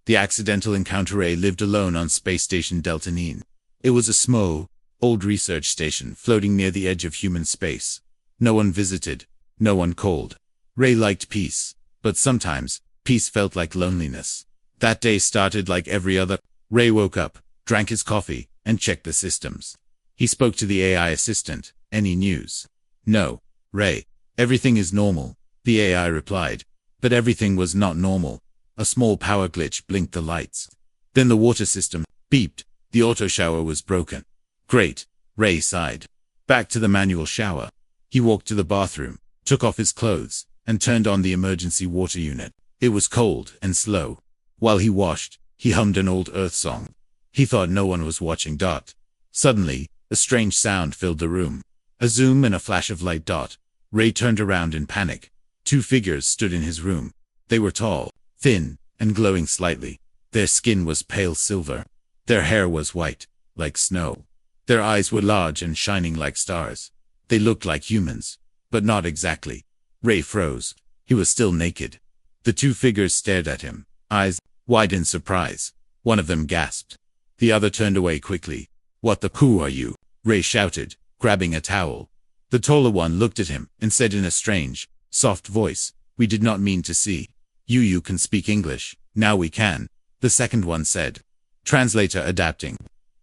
The accidental encounter Ray lived alone on Space Station Delta Nine. It was a small, old research station floating near the edge of human space. No one visited, no one called. Ray liked peace, but sometimes, peace felt like loneliness. That day started like every other. Ray woke up, drank his coffee, and checked the systems. He spoke to the AI assistant. Any news? No, Ray. Everything is normal, the AI replied. But everything was not normal. A small power glitch blinked the lights. Then the water system beeped. The auto shower was broken. Great, Ray sighed. Back to the manual shower. He walked to the bathroom, took off his clothes, and turned on the emergency water unit. It was cold and slow. While he washed, he hummed an old Earth song. He thought no one was watching. Suddenly, a strange sound filled the room. A zoom and a flash of light. Ray turned around in panic. Two figures stood in his room. They were tall, thin, and glowing slightly. Their skin was pale silver. Their hair was white, like snow. Their eyes were large and shining like stars. They looked like humans, but not exactly. Ray froze. He was still naked. The two figures stared at him, eyes wide in surprise. One of them gasped. The other turned away quickly. Who are you? Ray shouted, grabbing a towel. The taller one looked at him and said in a strange, soft voice, "We did not mean to see. You can speak English. Now we can," the second one said. Translator adapting.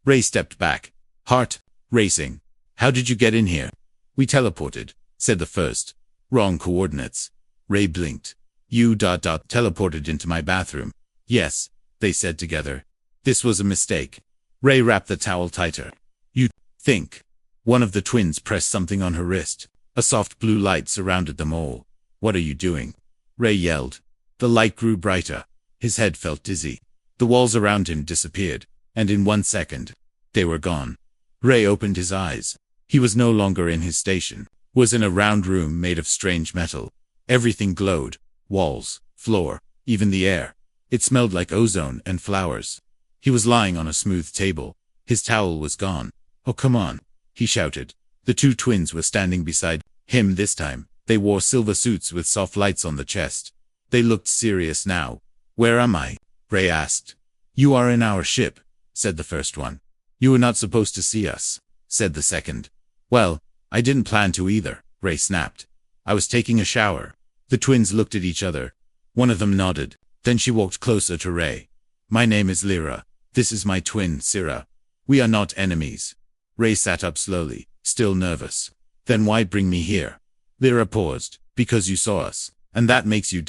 Ray stepped back, heart racing. "How did you get in here?" "We teleported," said the first. "Wrong coordinates." Ray blinked. "You teleported into my bathroom." "Yes," they said together. This was a mistake. Ray wrapped the towel tighter. "You think." One of the twins pressed something on her wrist. A soft blue light surrounded them all. "What are you doing?" Ray yelled. The light grew brighter. His head felt dizzy. The walls around him disappeared, and in 1 second, they were gone. Ray opened his eyes. He was no longer in his station. Was in a round room made of strange metal. Everything glowed. Walls, floor, even the air. It smelled like ozone and flowers. He was lying on a smooth table. His towel was gone. "Oh, come on," he shouted. The two twins were standing beside him this time. They wore silver suits with soft lights on the chest. They looked serious now. "Where am I?" Ray asked. "You are in our ship," said the first one. "You were not supposed to see us," said the second. "Well, I didn't plan to either," Ray snapped. "I was taking a shower." The twins looked at each other. One of them nodded. Then she walked closer to Ray. "My name is Lyra. This is my twin, Syrah. We are not enemies." Ray sat up slowly, still nervous. "Then why bring me here?" Lyra paused. "Because you saw us, and that makes you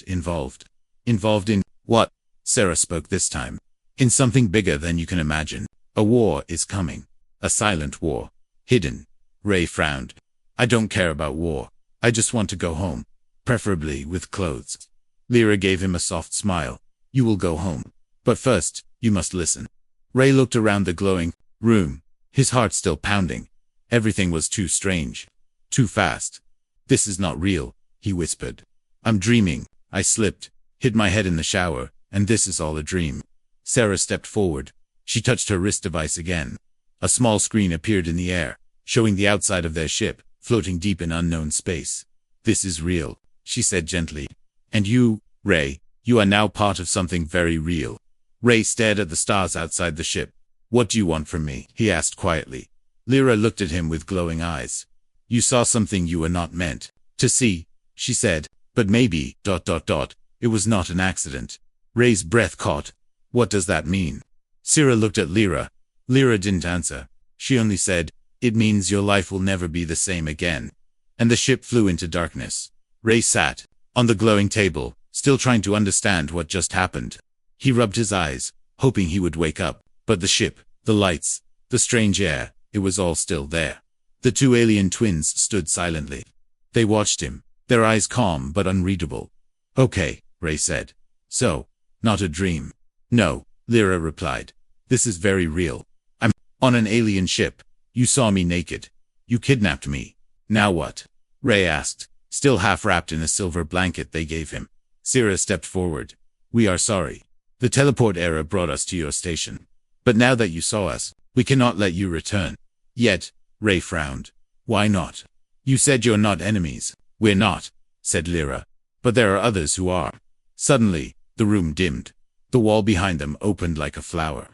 involved." "Involved in what?" Sarah spoke this time. "In something bigger than you can imagine. A war is coming. A silent war. Hidden." Ray frowned. "I don't care about war. I just want to go home. Preferably with clothes." Lyra gave him a soft smile. "You will go home. But first, you must listen." Ray looked around the glowing room, his heart still pounding. Everything was too strange. Too fast. "This is not real," he whispered. "I'm dreaming. I slipped, hit my head in the shower, and this is all a dream." Sarah stepped forward. She touched her wrist device again. A small screen appeared in the air, showing the outside of their ship, floating deep in unknown space. "This is real," she said gently. "And you, Ray, you are now part of something very real." Ray stared at the stars outside the ship. "What do you want from me?" he asked quietly. Lyra looked at him with glowing eyes. "You saw something you were not meant to see," she said. "But maybe, it was not an accident." Ray's breath caught. "What does that mean?" Syrah looked at Lyra. Lyra didn't answer. She only said, "It means your life will never be the same again." And the ship flew into darkness. Ray sat on the glowing table, still trying to understand what just happened. He rubbed his eyes, hoping he would wake up, but the ship, the lights, the strange air, it was all still there. The two alien twins stood silently. They watched him, their eyes calm but unreadable. "Okay," Ray said. "So, not a dream?" "No," Lyra replied. "This is very real. I'm on an alien ship. You saw me naked. You kidnapped me. Now what?" Ray asked, still half wrapped in a silver blanket they gave him. Syrah stepped forward. "We are sorry. The teleport error brought us to your station. But now that you saw us, we cannot let you return." "Yet," Ray frowned. "Why not?" "You said you're not enemies." "We're not," said Lyra. "But there are others who are." Suddenly, the room dimmed. The wall behind them opened like a flower.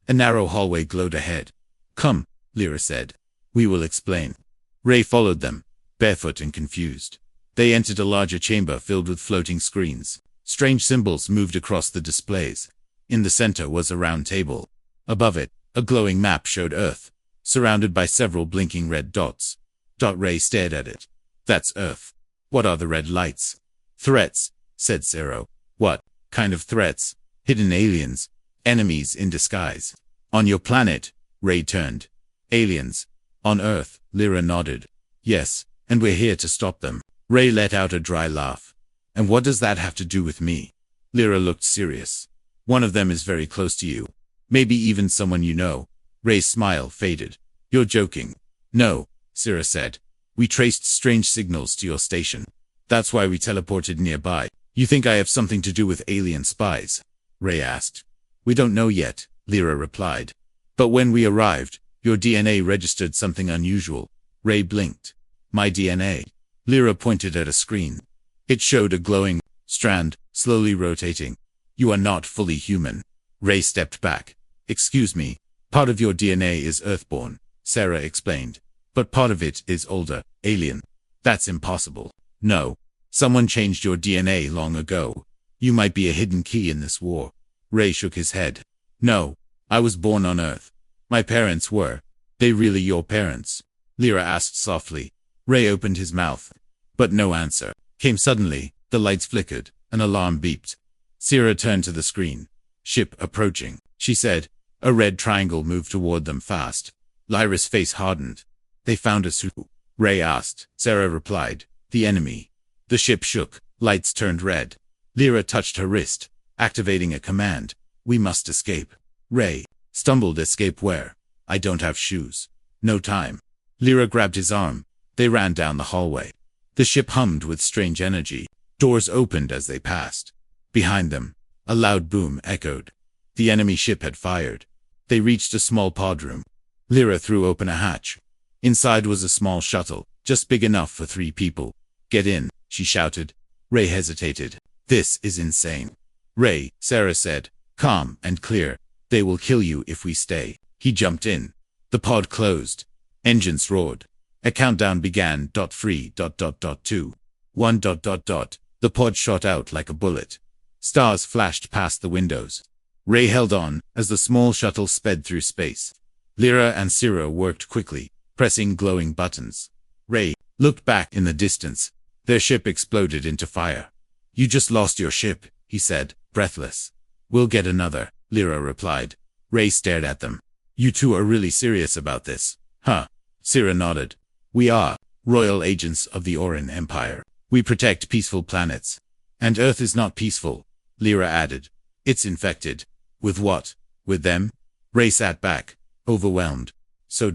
A narrow hallway glowed ahead. "Come," Lyra said. "We will explain." Ray followed them, barefoot and confused. They entered a larger chamber filled with floating screens. Strange symbols moved across the displays. In the center was a round table. Above it, a glowing map showed Earth, surrounded by several blinking red dots. Ray stared at it. "That's Earth. What are the red lights?" "Threats," said Zero. "What kind of threats?" "Hidden aliens. Enemies in disguise." "On your planet?" Ray turned. "Aliens. On Earth," Lyra nodded. "Yes, and we're here to stop them." Ray let out a dry laugh. "And what does that have to do with me?" Lyra looked serious. "One of them is very close to you. Maybe even someone you know." Ray's smile faded. "You're joking." "No," Syrah said. "We traced strange signals to your station. That's why we teleported nearby." "You think I have something to do with alien spies?" Ray asked. "We don't know yet," Lyra replied. "But when we arrived, your DNA registered something unusual." Ray blinked. "My DNA?" Lyra pointed at a screen. It showed a glowing strand, slowly rotating. "You are not fully human." Ray stepped back. "Excuse me, part of your DNA is Earthborn," Sarah explained. "But part of it is older, alien." "That's impossible." "No. Someone changed your DNA long ago. You might be a hidden key in this war." Ray shook his head. "No. I was born on Earth. My parents were." "They really your parents?" Lyra asked softly. Ray opened his mouth. But no answer came suddenly. The lights flickered. An alarm beeped. Syrah turned to the screen. "Ship approaching," she said. A red triangle moved toward them fast. Lyra's face hardened. "They found us who?" Ray asked. Sarah replied. "The enemy." The ship shook. Lights turned red. Lyra touched her wrist, activating a command. "We must escape." Ray stumbled. "Escape where?" "I don't have shoes." "No time." Lyra grabbed his arm. They ran down the hallway. The ship hummed with strange energy. Doors opened as they passed. Behind them, a loud boom echoed. The enemy ship had fired. They reached a small pod room. Lyra threw open a hatch. Inside was a small shuttle, just big enough for 3 people. "Get in," she shouted. Ray hesitated. "This is insane." "Ray," Sarah said, calm and clear. "They will kill you if we stay." He jumped in. The pod closed. Engines roared. A countdown began. 3.2. 1. The pod shot out like a bullet. Stars flashed past the windows. Ray held on as the small shuttle sped through space. Lyra and Syrah worked quickly, pressing glowing buttons. Ray looked back in the distance. Their ship exploded into fire. "You just lost your ship," he said, breathless. "We'll get another," Lyra replied. Ray stared at them. "You two are really serious about this, huh?" Syrah nodded. "We are royal agents of the Orin Empire. We protect peaceful planets. And Earth is not peaceful," Lyra added. "It's infected." "With what?" "With them." Ray sat back, overwhelmed. So ...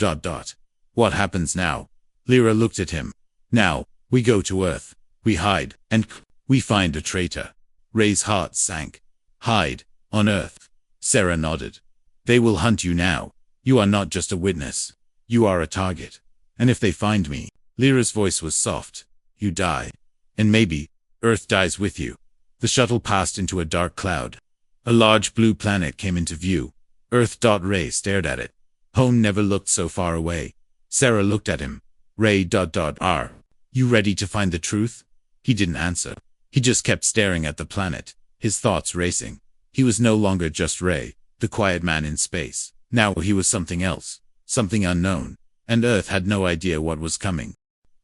"What happens now?" Lyra looked at him. "Now, we go to Earth. We hide, and we find a traitor." Ray's heart sank. "Hide, on Earth?" Sarah nodded. "They will hunt you now. You are not just a witness. You are a target. And if they find me," Lyra's voice was soft, "you die. And maybe Earth dies with you." The shuttle passed into a dark cloud. A large blue planet came into view. Earth. Ray stared at it. Home never looked so far away. Sarah looked at him. "Ray. Are you ready to find the truth?" He didn't answer. He just kept staring at the planet, his thoughts racing. He was no longer just Ray, the quiet man in space. Now he was something else, something unknown, and Earth had no idea what was coming.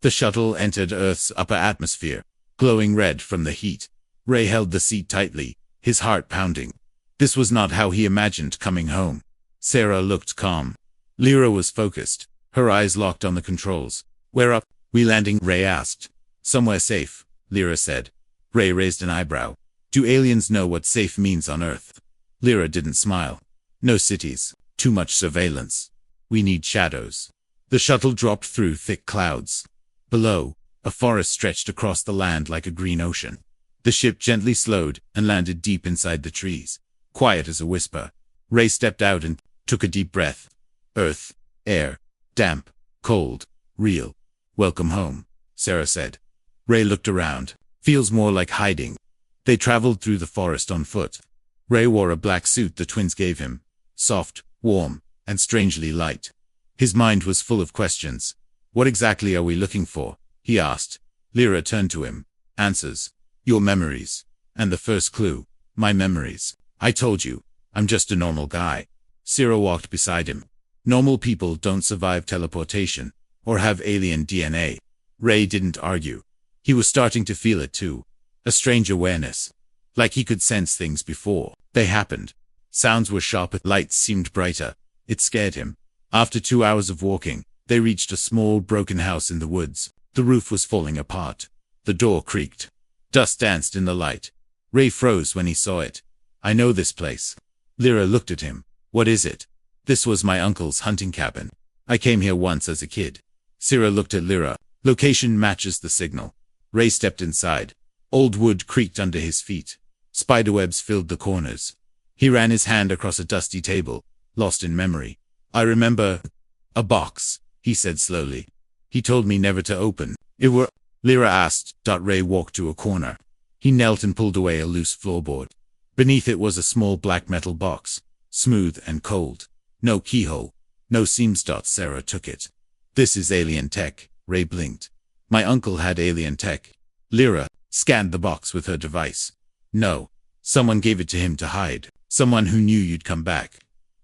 The shuttle entered Earth's upper atmosphere, glowing red from the heat. Ray held the seat tightly, his heart pounding. This was not how he imagined coming home. Sarah looked calm. Lyra was focused, her eyes locked on the controls. "Where up? We landing?" Ray asked. "Somewhere safe," Lyra said. Ray raised an eyebrow. "Do aliens know what safe means on Earth?" Lyra didn't smile. "No cities. Too much surveillance. We need shadows." The shuttle dropped through thick clouds. Below, a forest stretched across the land like a green ocean. The ship gently slowed and landed deep inside the trees, quiet as a whisper. Ray stepped out and took a deep breath. Earth, air, damp, cold, real. "Welcome home," Sarah said. Ray looked around. "Feels more like hiding." They traveled through the forest on foot. Ray wore a black suit the twins gave him. Soft, warm, and strangely light. His mind was full of questions. What exactly are we looking for? He asked. Lyra turned to him. Answers. Your memories. And the first clue. My memories. I told you. I'm just a normal guy. Sierra walked beside him. Normal people don't survive teleportation. Or have alien DNA. Ray didn't argue. He was starting to feel it too. A strange awareness. Like he could sense things before they happened. Sounds were sharper, lights seemed brighter. It scared him. After 2 hours of walking, they reached a small broken house in the woods. The roof was falling apart. The door creaked. Dust danced in the light. Ray froze when he saw it. I know this place. Lyra looked at him. What is it? This was my uncle's hunting cabin. I came here once as a kid. Sierra looked at Lyra. Location matches the signal. Ray stepped inside. Old wood creaked under his feet. Spiderwebs filled the corners. He ran his hand across a dusty table, lost in memory. I remember a box, he said slowly. He told me never to open. It were, Lyra asked. Ray walked to a corner. He knelt and pulled away a loose floorboard. Beneath it was a small black metal box, smooth and cold. No keyhole, no seams. Sarah took it. This is alien tech, Ray blinked. My uncle had alien tech. Lyra scanned the box with her device. No, someone gave it to him to hide. Someone who knew you'd come back.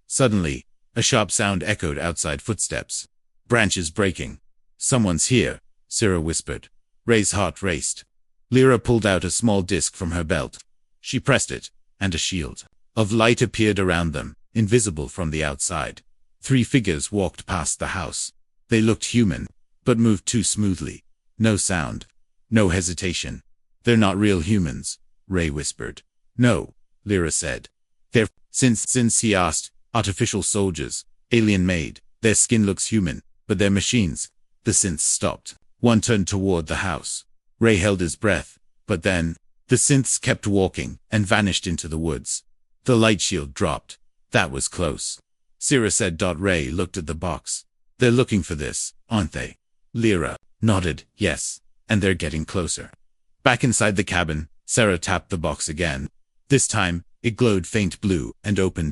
Suddenly, a sharp sound echoed outside footsteps. Branches breaking. Someone's here, Sarah whispered. Ray's heart raced. Lyra pulled out a small disc from her belt. She pressed it, and a shield of light appeared around them, invisible from the outside. 3 figures walked past the house. They looked human, but moved too smoothly. No sound. No hesitation. They're not real humans, Ray whispered. No, Lyra said. They're, since he asked, artificial soldiers, alien-made. Their skin looks human, but they're machines. The synths stopped. One turned toward the house. Ray held his breath, but then, the synths kept walking and vanished into the woods. The light shield dropped. That was close. Sierra said. Ray looked at the box. They're looking for this, aren't they? Lyra nodded, yes, and they're getting closer. Back inside the cabin, Sarah tapped the box again. This time, it glowed faint blue and open.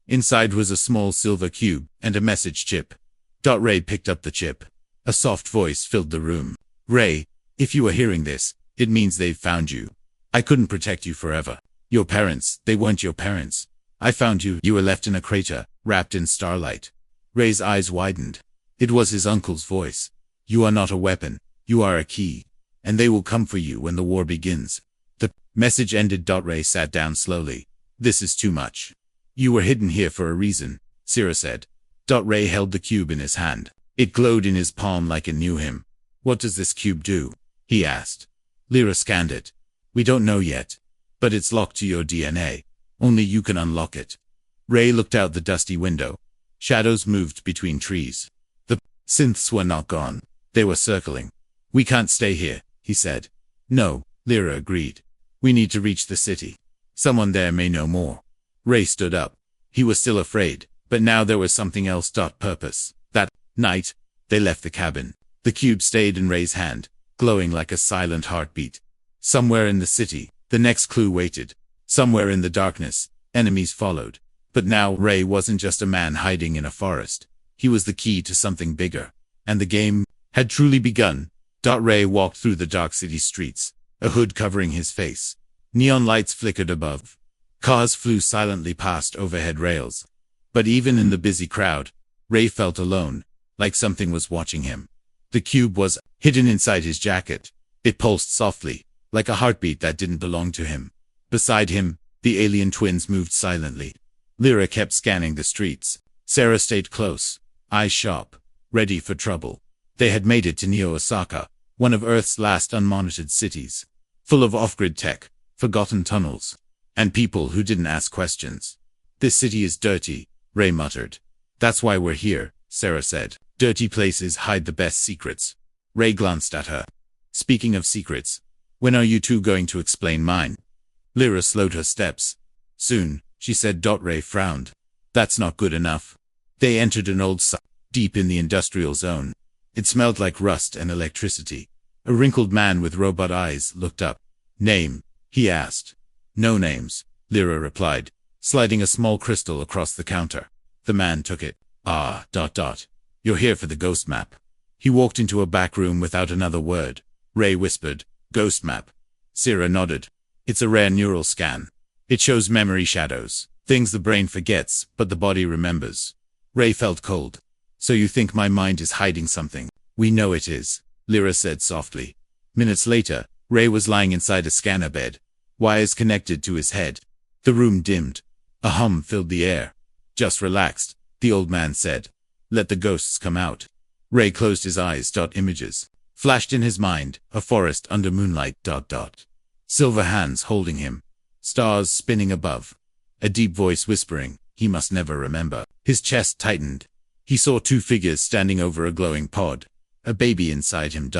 Inside was a small silver cube and a message chip. Ray picked up the chip. A soft voice filled the room. Ray, if you are hearing this, it means they've found you. I couldn't protect you forever. Your parents, they weren't your parents. I found you. You were left in a crater, wrapped in starlight. Ray's eyes widened. It was his uncle's voice. You are not a weapon. You are a key. And they will come for you when the war begins. The message ended. Ray sat down slowly. This is too much. You were hidden here for a reason, Sierra said. Ray held the cube in his hand. It glowed in his palm like it knew him. What does this cube do? He asked. Lyra scanned it. We don't know yet. But it's locked to your DNA. Only you can unlock it. Ray looked out the dusty window. Shadows moved between trees. The synths were not gone. They were circling. We can't stay here, he said. No, Lyra agreed. We need to reach the city. Someone there may know more. Ray stood up. He was still afraid, but now there was something else. Purpose. That night, they left the cabin. The cube stayed in Ray's hand, glowing like a silent heartbeat. Somewhere in the city, the next clue waited. Somewhere in the darkness, enemies followed. But now Ray wasn't just a man hiding in a forest. He was the key to something bigger. And the game had truly begun. Ray walked through the dark city streets, a hood covering his face. Neon lights flickered above. Cars flew silently past overhead rails. But even in the busy crowd, Ray felt alone, like something was watching him. The cube was hidden inside his jacket. It pulsed softly, like a heartbeat that didn't belong to him. Beside him, the alien twins moved silently. Lyra kept scanning the streets. Sarah stayed close, eyes sharp, ready for trouble. They had made it to Neo-Osaka, one of Earth's last unmonitored cities, full of off-grid tech, forgotten tunnels, and people who didn't ask questions. This city is dirty, Ray muttered. That's why we're here, Sarah said. Dirty places hide the best secrets. Ray glanced at her. Speaking of secrets, when are you two going to explain mine? Lyra slowed her steps. Soon, she said. Ray frowned. That's not good enough. They entered an old site, deep in the industrial zone. It smelled like rust and electricity. A wrinkled man with robot eyes looked up. Name? He asked. No names. Lyra replied, sliding a small crystal across the counter. The man took it. You're here for the ghost map. He walked into a back room without another word. Ray whispered, "Ghost map." Sierra nodded. "It's a rare neural scan. It shows memory shadows, things the brain forgets, but the body remembers." Ray felt cold. "So you think my mind is hiding something?" "We know it is," Lyra said softly. Minutes later, Ray was lying inside a scanner bed, wires connected to his head. The room dimmed. A hum filled the air. "Just relaxed," the old man said. "Let the ghosts come out." Ray closed his eyes. Images flashed in his mind, a forest under moonlight. Silver hands holding him. Stars spinning above. A deep voice whispering, he must never remember. His chest tightened. He saw two figures standing over a glowing pod. A baby inside him.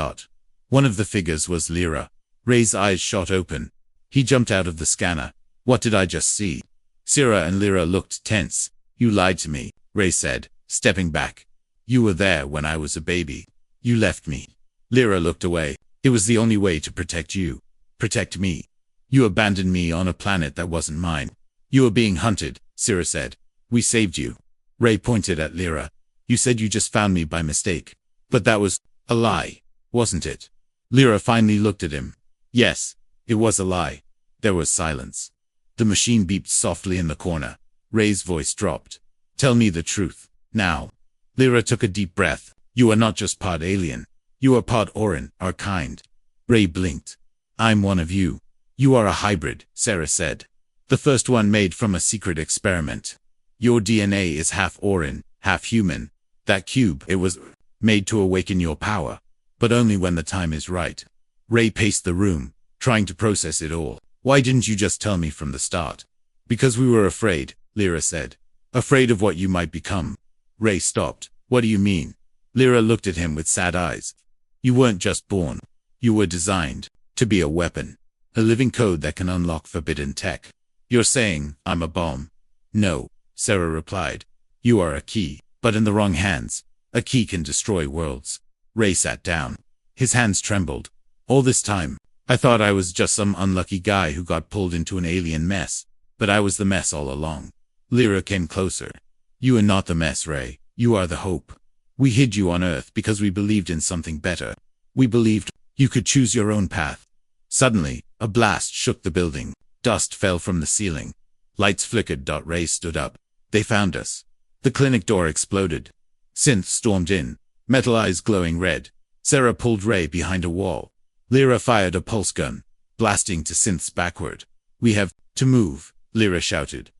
One of the figures was Lyra. Ray's eyes shot open. He jumped out of the scanner. "What did I just see?" Sierra and Lyra looked tense. "You lied to me," Ray said, stepping back. "You were there when I was a baby. You left me." Lyra looked away. "It was the only way to protect you. Protect me. You abandoned me on a planet that wasn't mine." "You were being hunted," Sierra said. "We saved you." Ray pointed at Lyra. "You said you just found me by mistake. But that was a lie, wasn't it?" Lyra finally looked at him. "Yes, it was a lie." There was silence. The machine beeped softly in the corner. Ray's voice dropped. "Tell me the truth, now." Lyra took a deep breath. "You are not just part alien. You are part Orin, our kind." Ray blinked. "I'm one of you." "You are a hybrid," Sarah said. "The first one made from a secret experiment. Your DNA is half Orin, half human. That cube, it was made to awaken your power. But only when the time is right." Ray paced the room, trying to process it all. "Why didn't you just tell me from the start?" "Because we were afraid," Lyra said. "Afraid of what you might become." Ray stopped. "What do you mean?" Lyra looked at him with sad eyes. "You weren't just born. You were designed to be a weapon. A living code that can unlock forbidden tech." "You're saying I'm a bomb?" "No," Sarah replied. "You are a key, but in the wrong hands, a key can destroy worlds." Ray sat down. His hands trembled. "All this time, I thought I was just some unlucky guy who got pulled into an alien mess, but I was the mess all along." Lyra came closer. "You are not the mess, Ray. You are the hope. We hid you on Earth because we believed in something better. We believed you could choose your own path." Suddenly, a blast shook the building. Dust fell from the ceiling. Lights flickered. Ray stood up. "They found us." The clinic door exploded. Synth stormed in, metal eyes glowing red. Sarah pulled Ray behind a wall. Lyra fired a pulse gun, blasting to Synths backward. "We have to move," Lyra shouted.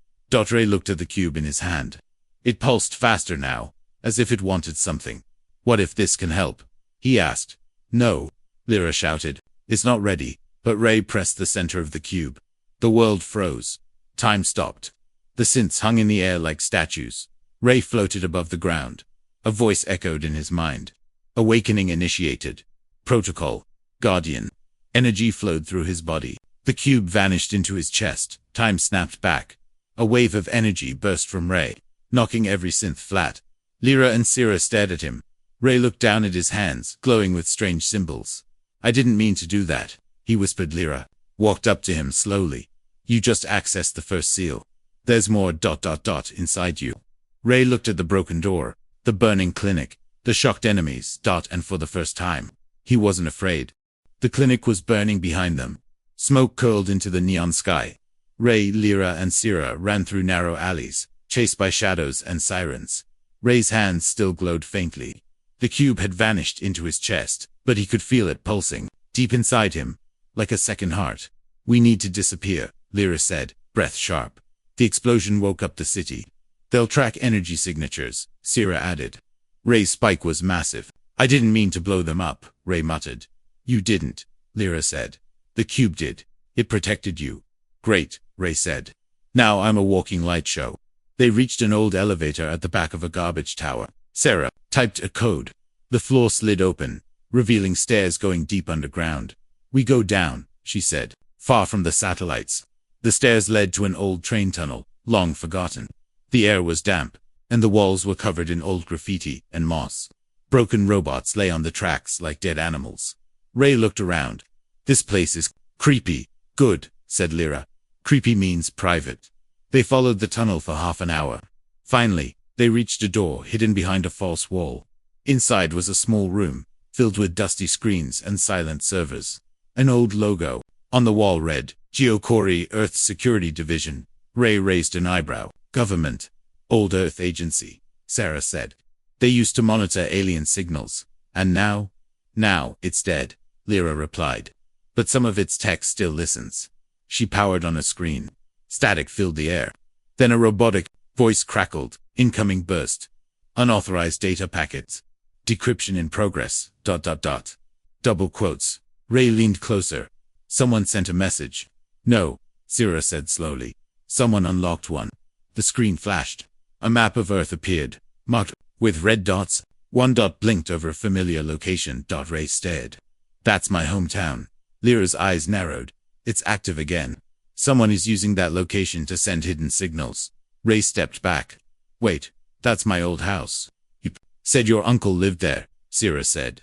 Ray looked at the cube in his hand. It pulsed faster now, as if it wanted something. "What if this can help?" he asked. "No," Lyra shouted. "It's not ready." But Ray pressed the center of the cube. The world froze. Time stopped. The synths hung in the air like statues. Ray floated above the ground. A voice echoed in his mind. "Awakening initiated. Protocol. Guardian." Energy flowed through his body. The cube vanished into his chest. Time snapped back. A wave of energy burst from Ray, knocking every synth flat. Lyra and Sierra stared at him. Ray looked down at his hands, glowing with strange symbols. "I didn't mean to do that," he whispered. Lyra walked up to him slowly. "You just accessed the first seal. There's more ... inside you." Ray looked at the broken door, the burning clinic, the shocked enemies. And for the first time, he wasn't afraid. The clinic was burning behind them. Smoke curled into the neon sky. Ray, Lyra, and Sierra ran through narrow alleys, chased by shadows and sirens. Ray's hands still glowed faintly. The cube had vanished into his chest, but he could feel it pulsing, deep inside him, like a second heart. "We need to disappear," Lyra said, breath sharp. The explosion woke up the city. "They'll track energy signatures," Sierra added. Ray's spike was massive. "I didn't mean to blow them up," Ray muttered. "You didn't," Lyra said. "The cube did. It protected you." "Great," Ray said. "Now I'm a walking light show." They reached an old elevator at the back of a garbage tower. Sarah typed a code. The floor slid open, revealing stairs going deep underground. "We go down," she said, "far from the satellites." The stairs led to an old train tunnel, long forgotten. The air was damp, and the walls were covered in old graffiti and moss. Broken robots lay on the tracks like dead animals. Ray looked around. "This place is creepy." "Good," said Lyra. Creepy means private. They followed the tunnel for half an hour. Finally, they reached a door hidden behind a false wall. Inside was a small room, filled with dusty screens and silent servers. An old logo on the wall read, Geocori Earth Security Division. Ray raised an eyebrow. Government. Old Earth Agency, Sarah said. They used to monitor alien signals. And now? Now, it's dead, Lyra replied. But some of its tech still listens. She powered on a screen. Static filled the air. Then a robotic voice crackled. Incoming burst. Unauthorized data packets. Decryption in progress. ... Double quotes. Ray leaned closer. Someone sent a message. No, Sarah said slowly. Someone unlocked one. The screen flashed. A map of Earth appeared, marked with red dots. One dot blinked over a familiar location. Ray stared. That's my hometown. Lyra's eyes narrowed. It's active again. Someone is using that location to send hidden signals. Ray stepped back. Wait, that's my old house. You said your uncle lived there, Sarah said.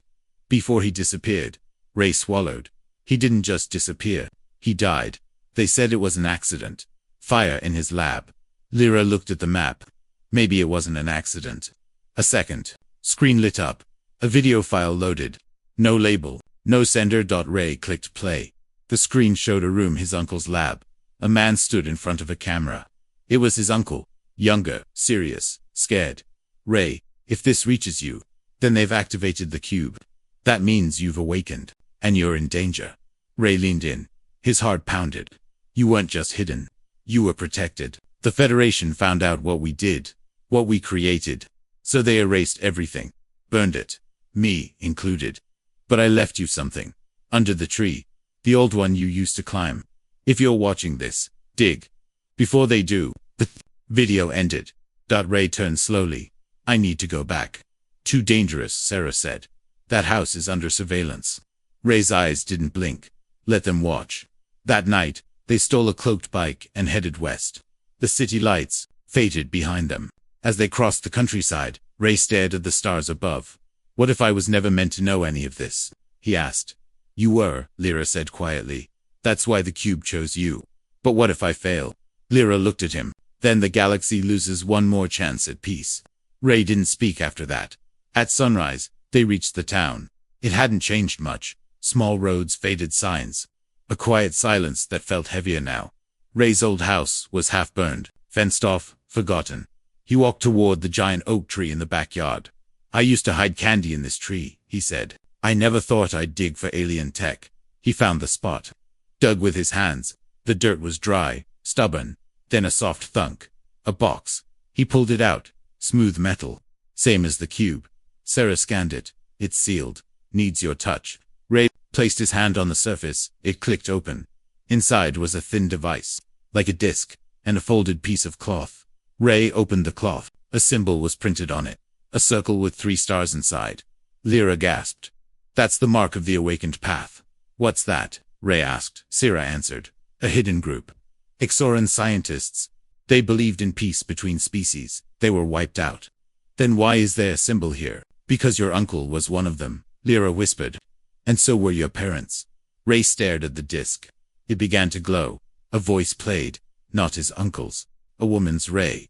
Before he disappeared. Ray swallowed. He didn't just disappear. He died. They said it was an accident. Fire in his lab. Lyra looked at the map. Maybe it wasn't an accident. A second. Screen lit up. A video file loaded. No label. No sender. Ray clicked play. The screen showed a room, his uncle's lab. A man stood in front of a camera. It was his uncle. Younger, serious, scared. Ray, if this reaches you, then they've activated the cube. That means you've awakened, and you're in danger. Ray leaned in. His heart pounded. You weren't just hidden. You were protected. The Federation found out what we did, what we created. So they erased everything. Burned it. Me included. But I left you something. Under the tree. The old one you used to climb. If you're watching this, dig. Before they do, the video ended. Ray turned slowly. I need to go back. Too dangerous, Sarah said. That house is under surveillance. Ray's eyes didn't blink. Let them watch. That night, they stole a cloaked bike and headed west. The city lights faded behind them. As they crossed the countryside, Ray stared at the stars above. What if I was never meant to know any of this? He asked. You were, Lyra said quietly. That's why the cube chose you. But what if I fail? Lyra looked at him. Then the galaxy loses one more chance at peace. Ray didn't speak after that. At sunrise, they reached the town. It hadn't changed much. Small roads, faded signs. A quiet silence that felt heavier now. Ray's old house was half burned, fenced off, forgotten. He walked toward the giant oak tree in the backyard. I used to hide candy in this tree, he said. I never thought I'd dig for alien tech. He found the spot. Dug with his hands. The dirt was dry, stubborn. Then a soft thunk. A box. He pulled it out. Smooth metal. Same as the cube. Sarah scanned it. It's sealed. Needs your touch. Ray placed his hand on the surface. It clicked open. Inside was a thin device, like a disc, and a folded piece of cloth. Ray opened the cloth. A symbol was printed on it. A circle with 3 stars inside. Lyra gasped. That's the mark of the awakened path. What's that? Ray asked. Sarah answered. A hidden group. Exoran scientists. They believed in peace between species. They were wiped out. Then why is there a symbol here? Because your uncle was one of them, Lyra whispered. And so were your parents. Ray stared at the disc. It began to glow. A voice played. Not his uncle's. A woman's. Ray. ...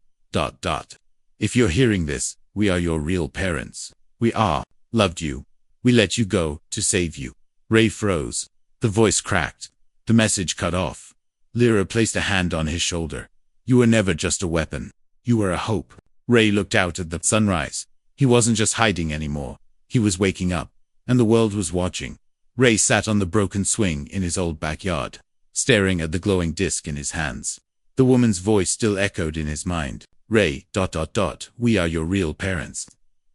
If you're hearing this, we are your real parents. We are. Loved you. We let you go, to save you. Ray froze. The voice cracked. The message cut off. Lyra placed a hand on his shoulder. You were never just a weapon. You were a hope. Ray looked out at the sunrise. He wasn't just hiding anymore. He was waking up. And the world was watching. Ray sat on the broken swing in his old backyard, staring at the glowing disc in his hands. The woman's voice still echoed in his mind. Ray, ... We are your real parents.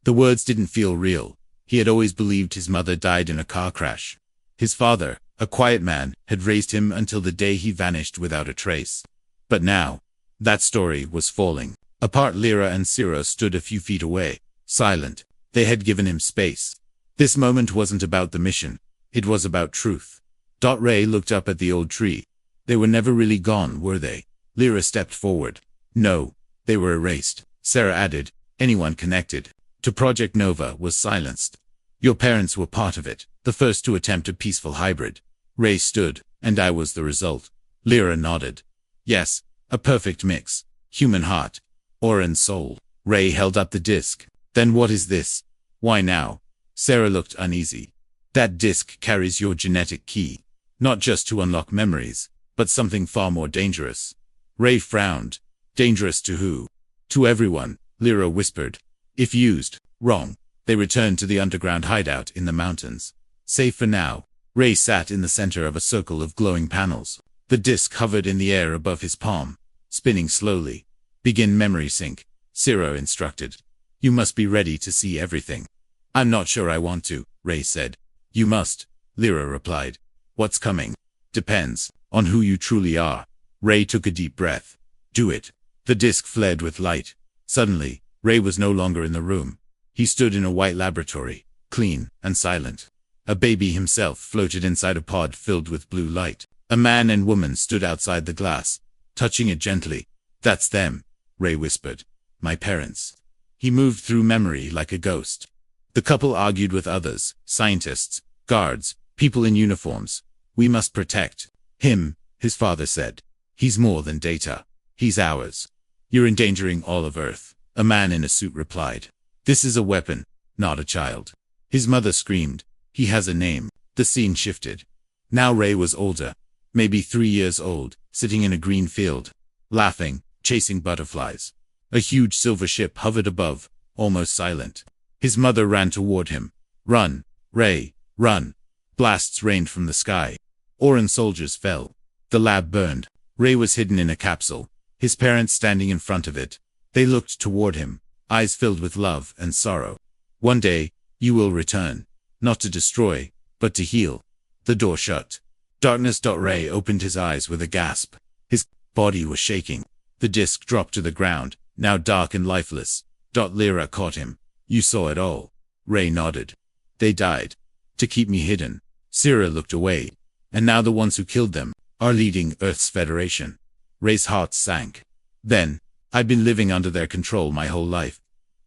The words didn't feel real. He had always believed his mother died in a car crash. His father, a quiet man, had raised him until the day he vanished without a trace. But now, that story was falling apart. Lyra and Sarah stood a few feet away, silent. They had given him space. This moment wasn't about the mission. It was about truth. Ray looked up at the old tree. They were never really gone, were they? Lyra stepped forward. No, they were erased. Sarah added, anyone connected to Project Nova was silenced. Your parents were part of it, the first to attempt a peaceful hybrid. Ray stood, and I was the result. Lyra nodded. Yes, a perfect mix. Human heart, aura and soul. Ray held up the disc. Then what is this? Why now? Sarah looked uneasy. That disc carries your genetic key. Not just to unlock memories, but something far more dangerous. Ray frowned. Dangerous to who? To everyone, Lyra whispered. If used wrong, they returned to the underground hideout in the mountains. Safe for now. Ray sat in the center of a circle of glowing panels. The disc hovered in the air above his palm, spinning slowly. Begin memory sync, Sarah instructed. You must be ready to see everything. I'm not sure I want to, Ray said. You must, Lyra replied. What's coming? Depends on who you truly are. Ray took a deep breath. Do it. The disc fled with light. Suddenly, Ray was no longer in the room. He stood in a white laboratory, clean and silent. A baby himself floated inside a pod filled with blue light. A man and woman stood outside the glass, touching it gently. That's them, Ray whispered. My parents. He moved through memory like a ghost. The couple argued with others, scientists, guards, people in uniforms. We must protect him, his father said. He's more than data. He's ours. You're endangering all of Earth, a man in a suit replied. This is a weapon, not a child. His mother screamed. He has a name. The scene shifted. Now Ray was older, maybe 3 years old, sitting in a green field, laughing, chasing butterflies. A huge silver ship hovered above, almost silent. His mother ran toward him. Run, Ray, run. Blasts rained from the sky. Oran soldiers fell. The lab burned. Ray was hidden in a capsule, his parents standing in front of it. They looked toward him, eyes filled with love and sorrow. One day, you will return, not to destroy, but to heal. The door shut. Darkness. Ray opened his eyes with a gasp. His body was shaking. The disc dropped to the ground, now dark and lifeless. Lyra caught him. You saw it all. Ray nodded. They died. To keep me hidden. Sarah looked away. And now the ones who killed them are leading Earth's Federation. Ray's heart sank. Then, I've been living under their control my whole life.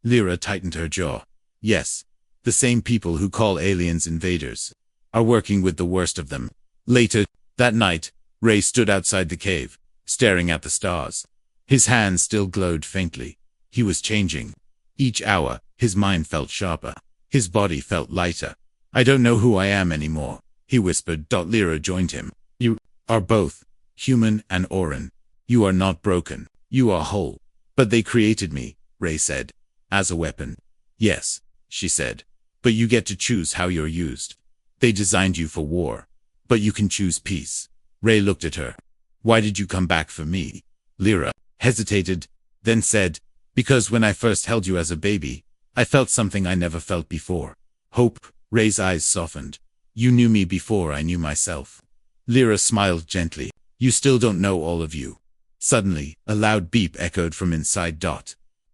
Lyra tightened her jaw. Yes. The same people who call aliens invaders are working with the worst of them. Later, that night, Ray stood outside the cave, staring at the stars. His hands still glowed faintly. He was changing. Each hour, his mind felt sharper. His body felt lighter. I don't know who I am anymore, he whispered. Lyra joined him. You are both human and Oran. You are not broken. You are whole. But they created me, Ray said. As a weapon. Yes, she said. But you get to choose how you're used. They designed you for war. But you can choose peace. Ray looked at her. Why did you come back for me? Lyra hesitated, then said, because when I first held you as a baby, I felt something I never felt before. Hope. Ray's eyes softened. You knew me before I knew myself. Lyra smiled gently. You still don't know all of you. Suddenly, a loud beep echoed from inside.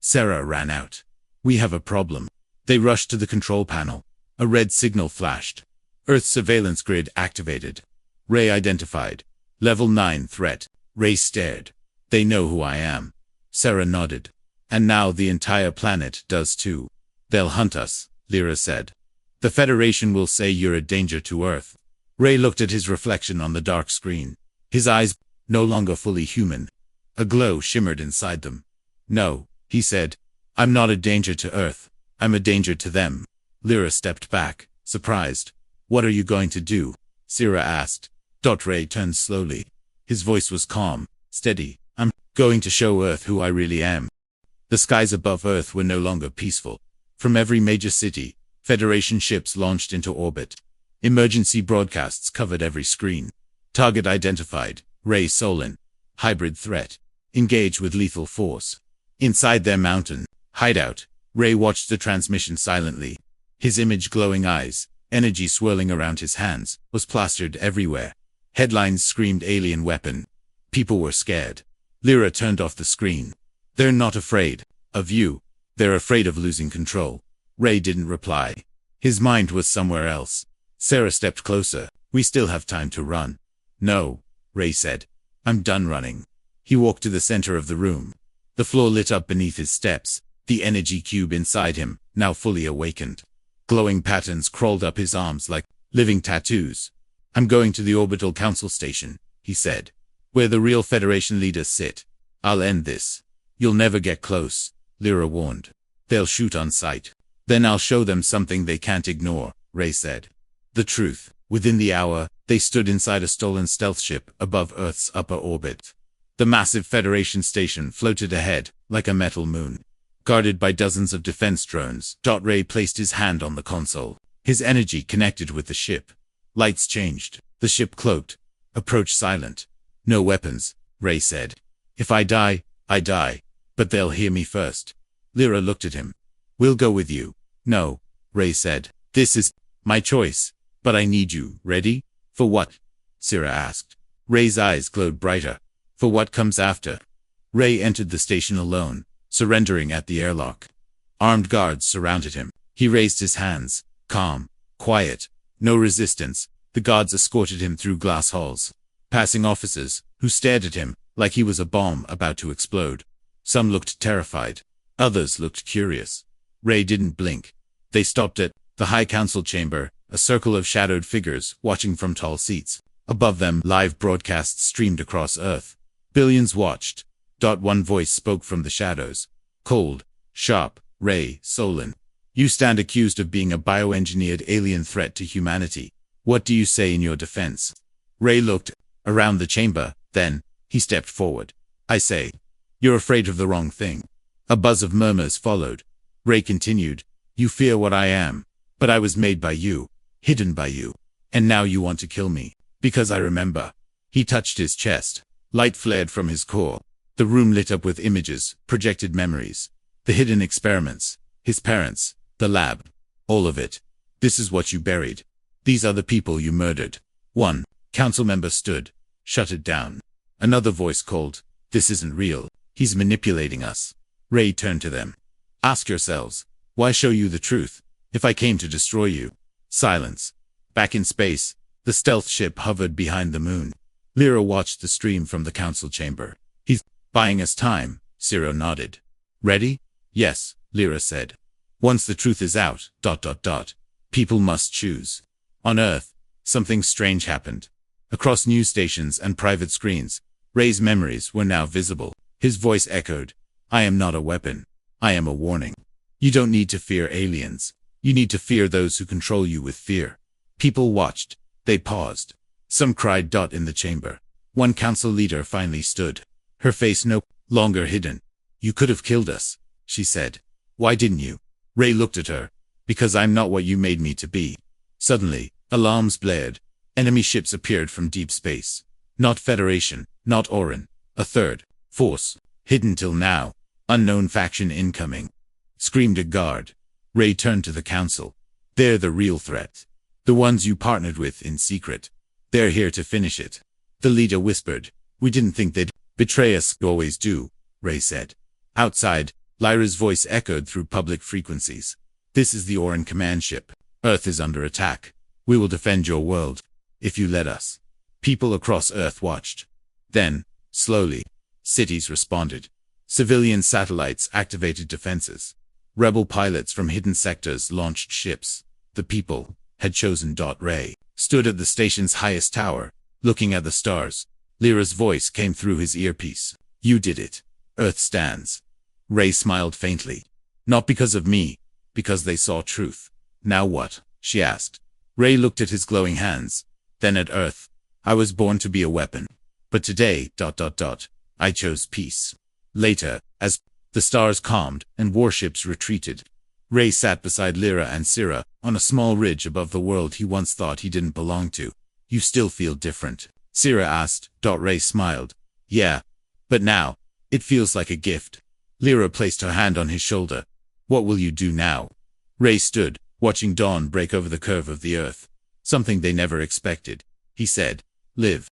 Sarah ran out. We have a problem. They rushed to the control panel. A red signal flashed. Earth surveillance grid activated. Ray identified. Level 9 threat. Ray stared. They know who I am. Sarah nodded. And now the entire planet does too. They'll hunt us, Lyra said. The Federation will say you're a danger to Earth. Ray looked at his reflection on the dark screen. His eyes, no longer fully human. A glow shimmered inside them. No, he said. I'm not a danger to Earth. I'm a danger to them. Lyra stepped back, surprised. What are you going to do? Sarah asked. Ray turned slowly. His voice was calm, steady. I'm going to show Earth who I really am. The skies above Earth were no longer peaceful. From every major city, Federation ships launched into orbit. Emergency broadcasts covered every screen. Target identified. Ray Solon. Hybrid threat. Engage with lethal force. Inside their mountain hideout, Ray watched the transmission silently. His image glowing eyes, energy swirling around his hands, was plastered everywhere. Headlines screamed alien weapon. People were scared. Lyra turned off the screen. They're not afraid of you. They're afraid of losing control. Ray didn't reply. His mind was somewhere else. Sarah stepped closer. We still have time to run. No, Ray said. I'm done running. He walked to the center of the room. The floor lit up beneath his steps. The energy cube inside him, now fully awakened. Glowing patterns crawled up his arms like living tattoos. I'm going to the orbital council station, he said. where the real Federation leaders sit. I'll end this. You'll never get close, Lyra warned. They'll shoot on sight. Then I'll show them something they can't ignore, Ray said. The truth. Within the hour, they stood inside a stolen stealth ship above Earth's upper orbit. The massive Federation station floated ahead, like a metal moon. Guarded by dozens of defense drones, Ray placed his hand on the console. His energy connected with the ship. Lights changed. The ship cloaked. Approach silent. No weapons, Ray said. If I die, I die. But they'll hear me first. Lyra looked at him. We'll go with you. No, Ray said. This is my choice. But I need you. Ready? For what? Syrah asked. Ray's eyes glowed brighter. For what comes after? Ray entered the station alone, surrendering at the airlock. Armed guards surrounded him. He raised his hands. Calm. Quiet. No resistance. The guards escorted him through glass halls, passing officers, who stared at him like he was a bomb about to explode. Some looked terrified. Others looked curious. Ray didn't blink. They stopped at the High Council chamber, a circle of shadowed figures watching from tall seats. Above them, live broadcasts streamed across Earth. Billions watched. One voice spoke from the shadows. Cold, sharp. Ray, Solon. You stand accused of being a bioengineered alien threat to humanity. What do you say in your defense? Ray looked around the chamber, then he stepped forward. I say, you're afraid of the wrong thing. A buzz of murmurs followed. Ray continued, you fear what I am, but I was made by you, hidden by you, and now you want to kill me, because I remember. He touched his chest. Light flared from his core. The room lit up with images, projected memories, the hidden experiments, his parents, the lab, all of it. This is what you buried. These are the people you murdered. One council member stood, shut it down. Another voice called, this isn't real. He's manipulating us. Ray turned to them. Ask yourselves, why show you the truth, if I came to destroy you? Silence. Back in space, the stealth ship hovered behind the moon. Lyra watched the stream from the council chamber. He's buying us time, Syrah nodded. Ready? Yes, Lyra said. Once the truth is out, people must choose. On Earth, something strange happened. Across news stations and private screens, Ray's memories were now visible. His voice echoed, I am not a weapon. I am a warning. You don't need to fear aliens. You need to fear those who control you with fear. People watched. They paused. Some cried in the chamber. One council leader finally stood. Her face no longer hidden. You could have killed us, she said. Why didn't you? Ray looked at her. Because I'm not what you made me to be. Suddenly, alarms blared. Enemy ships appeared from deep space. Not Federation, not Orin. A third force, hidden till now. Unknown faction incoming. Screamed a guard. Ray turned to the council. They're the real threat. The ones you partnered with in secret. They're here to finish it. The leader whispered. We didn't think they'd betray us. You always do, Ray said. Outside, Lyra's voice echoed through public frequencies. This is the Orin command ship. Earth is under attack. We will defend your world, if you let us. People across Earth watched. Then, slowly, cities responded. Civilian satellites activated defenses. Rebel pilots from hidden sectors launched ships. The people had chosen. Ray stood at the station's highest tower, looking at the stars. Lyra's voice came through his earpiece. You did it. Earth stands. Ray smiled faintly. Not because of me, because they saw truth. Now what? She asked. Ray looked at his glowing hands, then at Earth. I was born to be a weapon. But today, I chose peace. Later, as the stars calmed and warships retreated, Ray sat beside Lyra and Syrah on a small ridge above the world he once thought he didn't belong to. You still feel different? Syrah asked. Ray smiled. Yeah. But now, it feels like a gift. Lyra placed her hand on his shoulder. What will you do now? Ray stood, watching dawn break over the curve of the Earth. Something they never expected. He said, live.